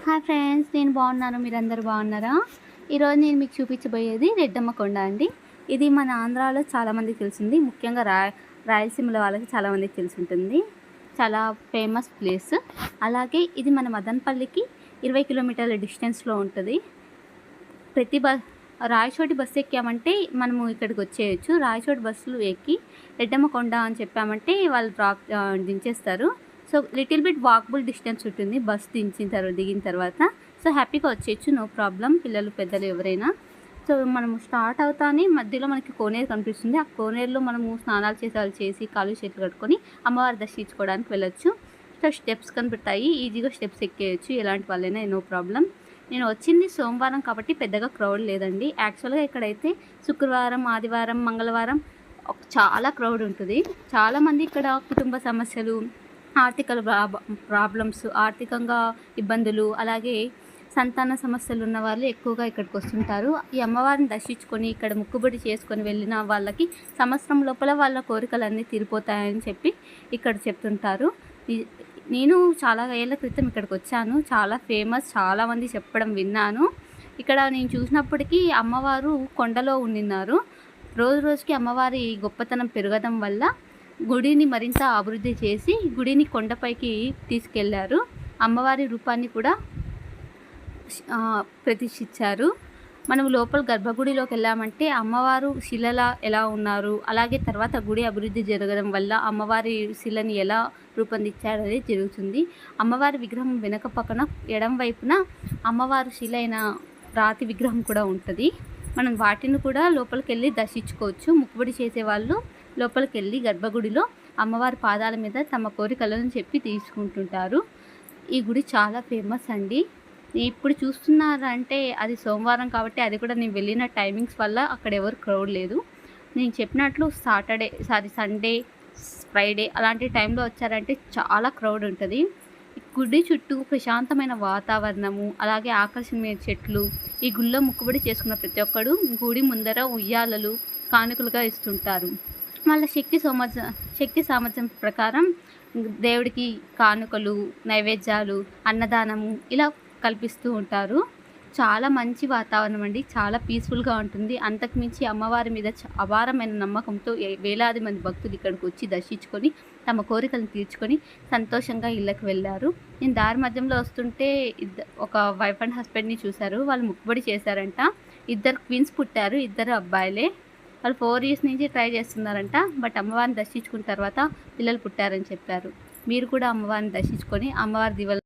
Hi friends, నేను బాగున్నాను. మీరందరూ బాగున్నారా? ఈరోజు నేను మీకు చూపించబోయేది రెడ్డమ్మ కొండ అండి. ఇది మన ఆంధ్రాలో చాలామందికి తెలిసింది, ముఖ్యంగా రాయలసీమలో వాళ్ళకి చాలామందికి తెలిసి ఉంటుంది. చాలా ఫేమస్ ప్లేస్. అలాగే ఇది మన మదనపల్లికి 20 కిలోమీటర్ల డిస్టెన్స్లో ఉంటుంది. ప్రతి రాయచోటి బస్సు ఎక్కామంటే మనము ఇక్కడికి వచ్చేయచ్చు. రాయచోటి బస్సులు ఎక్కి రెడ్డమ్మ కొండ అని చెప్పామంటే వాళ్ళు దించేస్తారు. So little bit walkable distance ఉంటుంది బస్ దిగిన తర్వాత. సో హ్యాపీగా వచ్చేయచ్చు, నో ప్రాబ్లం, పిల్లలు పెద్దలు ఎవరైనా. సో మనము స్టార్ట్ అవుతానే మధ్యలో మనకి కోనేరు కనిపిస్తుంది. ఆ కోనేరులో మనము స్నానాలు చేసి కాళ్ళు చేతులు కట్టుకొని అమ్మవారి దర్శించుకోవడానికి వెళ్ళొచ్చు. సో స్టెప్స్ కనిపెడతాయి, ఈజీగా స్టెప్స్ ఎక్కేయచ్చు ఎలాంటి వాళ్ళైనా, నో ప్రాబ్లం. నేను వచ్చింది సోమవారం కాబట్టి పెద్దగా క్రౌడ్ లేదండి. యాక్చువల్గా ఇక్కడైతే శుక్రవారం, ఆదివారం, మంగళవారం చాలా క్రౌడ్ ఉంటుంది. చాలామంది ఇక్కడ కుటుంబ సమస్యలు, ఆర్థిక ప్రాబ్లమ్స్, ఆర్థికంగా ఇబ్బందులు, అలాగే సంతాన సమస్యలు ఉన్న వాళ్ళు ఎక్కువగా ఇక్కడికి వస్తుంటారు. ఈ అమ్మవారిని దర్శించుకొని ఇక్కడ ముక్కుబడి చేసుకొని వెళ్ళిన వాళ్ళకి సంవత్సరం లోపల వాళ్ళ కోరికలన్నీ తీరిపోతాయని చెప్పి ఇక్కడ చెప్తుంటారు. నేను చాలా ఏళ్ళ క్రితం ఇక్కడికి వచ్చాను. చాలా ఫేమస్, చాలామంది చెప్పడం విన్నాను. ఇక్కడ నేను చూసినప్పటికీ అమ్మవారు కొండలో ఉండినారు. రోజు రోజుకి అమ్మవారి గొప్పతనం పెరగడం వల్ల గుడిని మరింత అభివృద్ధి చేసి గుడిని కొండపైకి తీసుకెళ్లారు. అమ్మవారి రూపాన్ని కూడా ప్రతిష్ఠించారు. మనం లోపల గర్భగుడిలోకి వెళ్ళామంటే అమ్మవారు శిలలా ఎలా ఉన్నారు, అలాగే తర్వాత గుడి అభివృద్ధి జరగడం వల్ల అమ్మవారి శిలని ఎలా రూపొందించారనేది జరుగుతుంది. అమ్మవారి విగ్రహం వెనక పక్కన ఎడం వైపున అమ్మవారు శిల అయిన రాతి విగ్రహం కూడా ఉంటుంది. మనం వాటిని కూడా లోపలికి వెళ్ళి దర్శించుకోవచ్చు. ముక్కుబడి చేసేవాళ్ళు లోపలికి వెళ్ళి గర్భగుడిలో అమ్మవారి పాదాల మీద తమ కోరికలను చెప్పి తీసుకుంటుంటారు. ఈ గుడి చాలా ఫేమస్ అండి. ఇప్పుడు చూస్తున్నారంటే అది సోమవారం కాబట్టి, అది కూడా నేను వెళ్ళిన టైమింగ్స్ వల్ల అక్కడ ఎవరు క్రౌడ్ లేదు. నేను చెప్పినట్లు సండే, ఫ్రైడే అలాంటి టైంలో వచ్చారంటే చాలా క్రౌడ్ ఉంటుంది. గుడి చుట్టూ ప్రశాంతమైన వాతావరణము, అలాగే ఆకర్షణీయ చెట్లు. ఈ గుళ్ళో ముక్కుబడి చేసుకున్న ప్రతి ఒక్కడు గుడి ముందర ఉయ్యాలలు కానుకలుగా ఇస్తుంటారు. వాళ్ళ శక్తి సామర్థ్యం ప్రకారం దేవుడికి కానుకలు, నైవేద్యాలు, అన్నదానము ఇలా కల్పిస్తూ ఉంటారు. చాలా మంచి వాతావరణం అండి, చాలా పీస్ఫుల్గా ఉంటుంది. అంతకుమించి అమ్మవారి మీద అపారమైన నమ్మకంతో వేలాది మంది భక్తులు ఇక్కడికి వచ్చి దర్శించుకొని తమ కోరికలను తీర్చుకొని సంతోషంగా ఇళ్ళకి వెళ్ళారు. నేను దారి మధ్యంలో వస్తుంటే ఒక వైఫ్ అండ్ హస్బెండ్ని చూశారు. వాళ్ళు ముక్కుబడి చేశారంట. 2 ట్విన్స్ పుట్టారు, 2 అబ్బాయిలే. వాళ్ళు 4 years నుంచి ట్రై చేస్తున్నారంట. బట్ అమ్మవారిని దర్శించుకున్న తర్వాత పిల్లలు పుట్టారని చెప్పారు. మీరు కూడా అమ్మవారిని దర్శించుకొని అమ్మవారి దివల